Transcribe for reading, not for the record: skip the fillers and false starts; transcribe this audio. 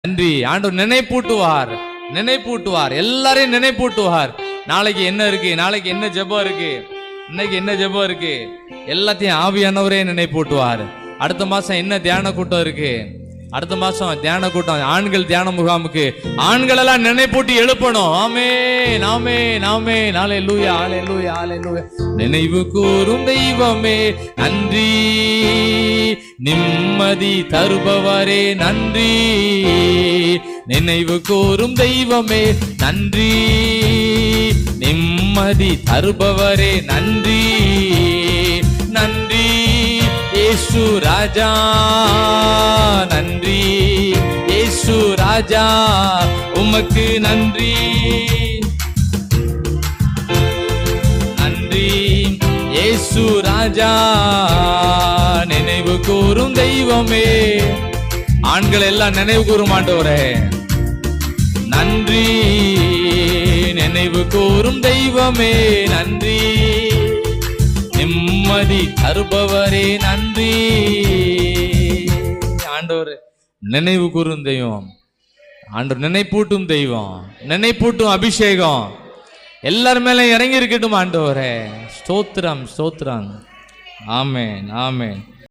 நன்றி. ஆண்டவர் நினைப்பூட்டுவார், நினைப்பூட்டுவார், எல்லாரையும் நினைப்பூட்டுவார். நாளைக்கு என்ன இருக்கு, நாளைக்கு என்ன ஜெபம் இருக்கு, இன்னைக்கு என்ன ஜெபம் இருக்கு, எல்லாத்தையும் ஆவியானவரே நினைப்பூட்டுவார். அடுத்த மாசம் என்ன தியான கூட்டம் இருக்கு, அடுத்த மாசம் தியான கூட்டம், ஆண்கள் தியான முகாமுக்கு ஆண்கள் எல்லாம் நினைப்பூட்டி எழுப்பணும். ஆமென், ஆமென், ஆமென். ஹல்லேலூயா, ஹல்லேலூயா, ஹல்லேலூயா. நினைவு கூறும் தெய்வமே நன்றி, நிம்மதி தருபவரே நன்றி. நினைவு கூறும் தெய்வமே நன்றி, நிம்மதி தருபவரே நன்றி. நன்றி இயேசு ராஜா, நன்றி இயேசு ராஜா, உமக்கு நன்றி. நன்றி இயேசு ராஜா, நினைவு கூறும் தெய்வமே. ஆண்கள் எல்லாம் நினைவு கூறும் ஆண்டவரே நன்றி, நினைவு கூறும் தெய்வமே நன்றி. நிம்மதி தருபவரே நன்றி. ஆண்டவர் நினைவு கூறும் தெய்வம், ஆண்டவர் நினைப்பூட்டும் தெய்வம், நினைப்பூட்டும் அபிஷேகம் எல்லார் மேல இறங்கி இருக்கட்டும் ஆண்டவரே. ஸ்தோத்திரம், ஸ்தோத்திரம். ஆமென், ஆமென்.